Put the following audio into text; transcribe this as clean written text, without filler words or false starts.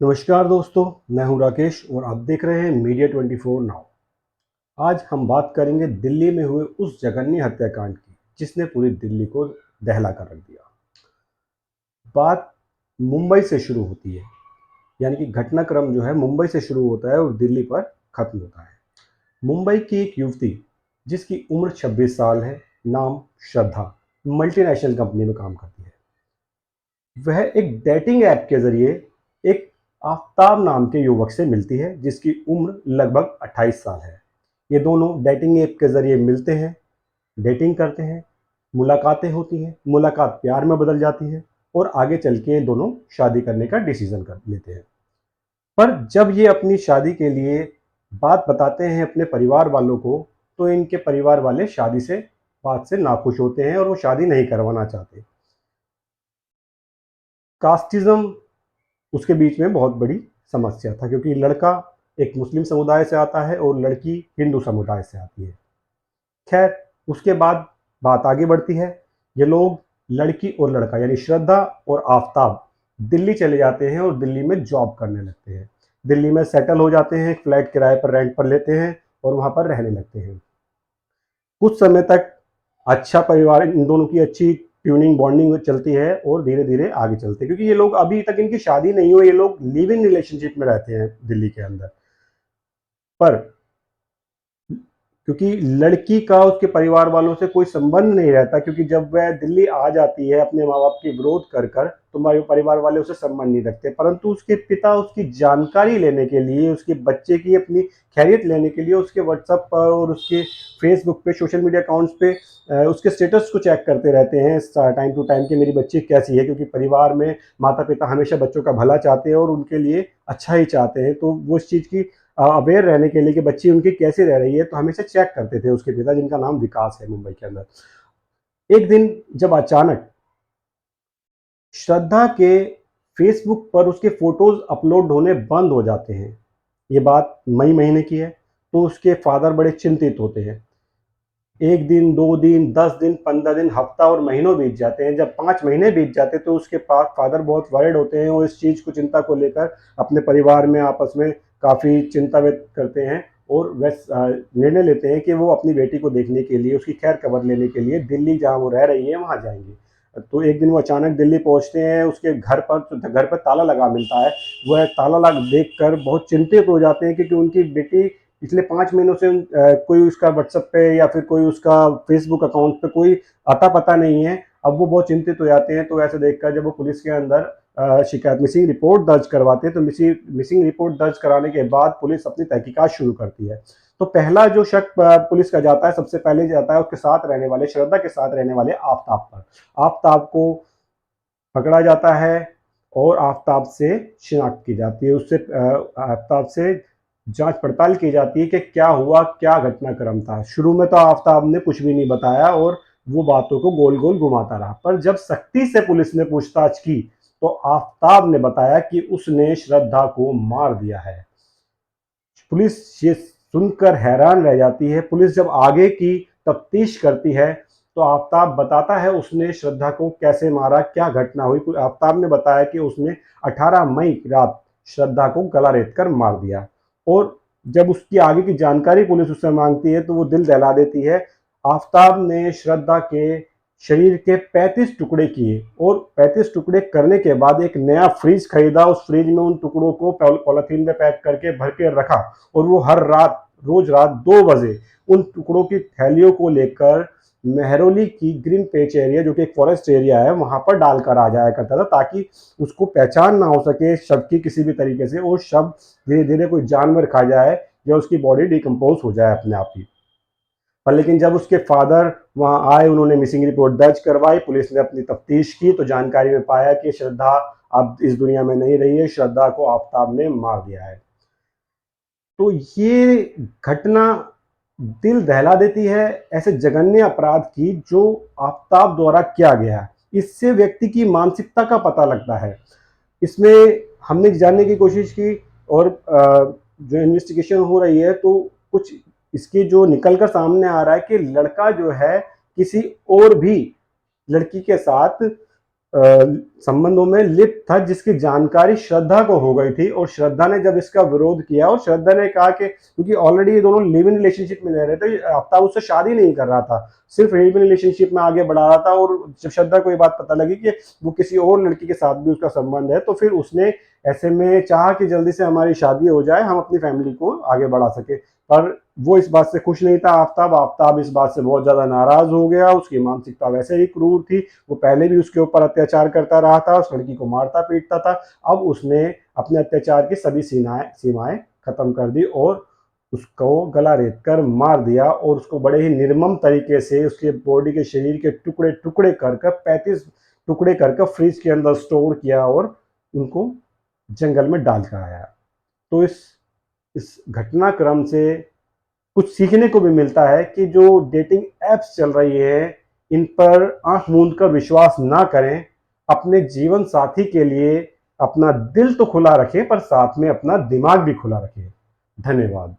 नमस्कार दोस्तों, मैं हूं राकेश और आप देख रहे हैं मीडिया 24 नाउ। आज हम बात करेंगे दिल्ली में हुए उस जघन्य हत्याकांड की जिसने पूरी दिल्ली को दहला कर रख दिया। बात मुंबई से शुरू होती है, यानी कि घटनाक्रम जो है मुंबई से शुरू होता है और दिल्ली पर खत्म होता है। मुंबई की एक युवती जिसकी उम्र 26 साल है, नाम श्रद्धा, मल्टीनेशनल कंपनी में काम करती है। वह एक डेटिंग ऐप के जरिए एक आफ्ताब नाम के युवक से मिलती है जिसकी उम्र लगभग 28 साल है। ये दोनों डेटिंग ऐप के जरिए मिलते हैं, डेटिंग करते हैं, मुलाकातें होती हैं, मुलाकात प्यार में बदल जाती है और आगे चल के ये दोनों शादी करने का डिसीजन कर लेते हैं। पर जब ये अपनी शादी के लिए बात बताते हैं अपने परिवार वालों को, तो इनके परिवार वाले शादी से बात से नाखुश होते हैं और वो शादी नहीं करवाना चाहते। कास्टिज्म उसके बीच में बहुत बड़ी समस्या था, क्योंकि लड़का एक मुस्लिम समुदाय से आता है और लड़की हिंदू समुदाय से आती है। खैर, उसके बाद बात आगे बढ़ती है। ये लोग, लड़की और लड़का यानी श्रद्धा और आफताब, दिल्ली चले जाते हैं और दिल्ली में जॉब करने लगते हैं। दिल्ली में सेटल हो जाते हैं, एक फ्लैट किराए पर रेंट पर लेते हैं और वहाँ पर रहने लगते हैं। कुछ समय तक अच्छा परिवार, इन दोनों की अच्छी ट्यूनिंग बॉन्डिंग चलती है और धीरे धीरे आगे चलते हैं, क्योंकि ये लोग अभी तक इनकी शादी नहीं हुई, ये लोग लिव इन रिलेशनशिप में रहते हैं दिल्ली के अंदर। पर क्योंकि लड़की का उसके परिवार वालों से कोई संबंध नहीं रहता, क्योंकि जब वह दिल्ली आ जाती है अपने माँ बाप के विरोध कर कर, तो हमारे परिवार वाले उसे संबंध नहीं रखते। परंतु उसके पिता उसकी जानकारी लेने के लिए, उसके बच्चे की अपनी खैरियत लेने के लिए उसके व्हाट्सएप पर और उसके फेसबुक पे, सोशल मीडिया अकाउंट्स पे उसके स्टेटस को चेक करते रहते हैं टाइम टू टाइम कि मेरी बच्ची कैसी है, क्योंकि परिवार में माता पिता हमेशा बच्चों का भला चाहते हैं और उनके लिए अच्छा ही चाहते हैं। तो वो इस चीज़ की अवेयर रहने के लिए कि बच्ची उनकी कैसे रह रही है, तो हमेशा चेक करते थे उसके पिता, जिनका नाम विकास है मुंबई के अंदर। एक दिन जब अचानक श्रद्धा के फेसबुक पर उसके फोटोज अपलोड होने बंद हो जाते हैं, ये बात मई महीने की है, तो उसके फादर बड़े चिंतित होते हैं। एक दिन, 2 दिन, 10 दिन, 15 दिन, हफ्ता और महीनों बीत जाते हैं। जब 5 महीने बीत जाते हैं तो उसके पास फादर बहुत वरिड होते हैं और इस चीज़ को, चिंता को लेकर अपने परिवार में आपस में काफ़ी चिंता व्यक्त करते हैं और वह निर्णय लेते हैं कि वो अपनी बेटी को देखने के लिए, उसकी खैर खबर लेने के लिए दिल्ली, जहाँ वो रह रही है, वहाँ जाएंगे। तो एक दिन वो अचानक दिल्ली पहुँचते हैं, उसके घर पर, तो घर पर ताला लगा मिलता है। वह ताला लगा देख कर बहुत चिंतित हो जाते हैं, क्योंकि उनकी बेटी पिछले 5 महीनों से कोई उसका व्हाट्सएप पे या फिर कोई उसका फेसबुक अकाउंट पे कोई अता पता नहीं है। अब वो बहुत चिंतित हो जाते हैं। तो ऐसे देखकर जब वो पुलिस के अंदर शिकायत, मिसिंग रिपोर्ट दर्ज करवाते हैं, तो मिसिंग रिपोर्ट दर्ज कराने के बाद पुलिस अपनी तहकीकात शुरू करती है। तो पहला जो शक पुलिस का जाता है, सबसे पहले जाता है उसके साथ रहने वाले, श्रद्धा के साथ रहने वाले आफ्ताब पर। आफ्ताब को पकड़ा जाता है और आफ्ताब से शिनाख्त की जाती है, उससे आफ्ताब से जांच पड़ताल की जाती है कि क्या हुआ, क्या घटनाक्रम था। शुरू में तो आफ्ताब ने कुछ भी नहीं बताया और वो बातों को गोल गोल घुमाता रहा, पर जब सख्ती से पुलिस ने पूछताछ की तो आफ्ताब ने बताया कि उसने श्रद्धा को मार दिया है। पुलिस ये सुनकर हैरान रह जाती है। पुलिस जब आगे की तफ्तीश करती है तो आफ्ताब बताता है उसने श्रद्धा को कैसे मारा, क्या घटना हुई। आफ्ताब ने बताया कि उसने 18 मई की रात श्रद्धा को गला रेत कर मार दिया। और जब उसकी आगे की जानकारी पुलिस उससे मांगती है तो वो दिल दहला देती है। आफ्ताब ने श्रद्धा के शरीर के 35 टुकड़े किए और 35 टुकड़े करने के बाद एक नया फ्रिज खरीदा। उस फ्रिज में उन टुकड़ों को पॉलिथीन में पैक करके भर के रखा और वो हर रात, रोज रात 2 बजे उन टुकड़ों की थैलियों को लेकर मेहरौली की ग्रीन पेच एरिया, जो कि एक फॉरेस्ट एरिया है, वहां पर डालकर आ जाया करता था, ताकि उसको पहचान ना हो सके शव की किसी भी तरीके से, और शव धीरे धीरे कोई जानवर खा जाए या उसकी बॉडी डिकम्पोज हो जाए अपने आप ही। पर लेकिन जब उसके फादर वहां आए, उन्होंने मिसिंग रिपोर्ट दर्ज करवाई, पुलिस ने अपनी तफ्तीश की, तो जानकारी में पाया कि श्रद्धा अब इस दुनिया में नहीं रही है, श्रद्धा को आफ्ताब ने मार दिया है। तो ये घटना दिल दहला देती है ऐसे जघन्य अपराध की जो आफ्ताब द्वारा किया गया। इससे व्यक्ति की मानसिकता का पता लगता है। इसमें हमने जानने की कोशिश की और जो इन्वेस्टिगेशन हो रही है, तो कुछ इसकी जो निकल कर सामने आ रहा है कि लड़का जो है किसी और भी लड़की के साथ संबंधों में लिप्त था, जिसकी जानकारी श्रद्धा को हो गई थी। और श्रद्धा ने जब इसका विरोध किया और श्रद्धा ने कहा कि क्योंकि ऑलरेडी ये दोनों लिव इन रिलेशनशिप में रह रहे थे, आफ्ताब उससे शादी नहीं कर रहा था, सिर्फ लिव इन रिलेशनशिप में आगे बढ़ा रहा था। और जब श्रद्धा को ये बात पता लगी कि वो किसी और लड़की के साथ भी उसका संबंध है, तो फिर उसने ऐसे में चाहा कि जल्दी से हमारी शादी हो जाए, हम अपनी फैमिली को आगे बढ़ा सके। पर वो इस बात से खुश नहीं था आफ्ताब इस बात से बहुत ज़्यादा नाराज़ हो गया। उसकी मानसिकता वैसे ही क्रूर थी, वो पहले भी उसके ऊपर अत्याचार करता रहा था, उस लड़की को मारता पीटता था। अब उसने अपने अत्याचार की सभी सीमाएं खत्म कर दी और उसको गला रेत कर मार दिया। और उसको बड़े ही निर्मम तरीके से उसके बॉडी के शरीर के टुकड़े टुकड़े कर 35 टुकड़े कर फ्रिज के अंदर स्टोर किया और उनको जंगल में डाल कर आया। तो इस घटनाक्रम से कुछ सीखने को भी मिलता है कि जो डेटिंग एप्स चल रही है, इन पर आंख मूंद कर विश्वास ना करें। अपने जीवन साथी के लिए अपना दिल तो खुला रखें, पर साथ में अपना दिमाग भी खुला रखें। धन्यवाद।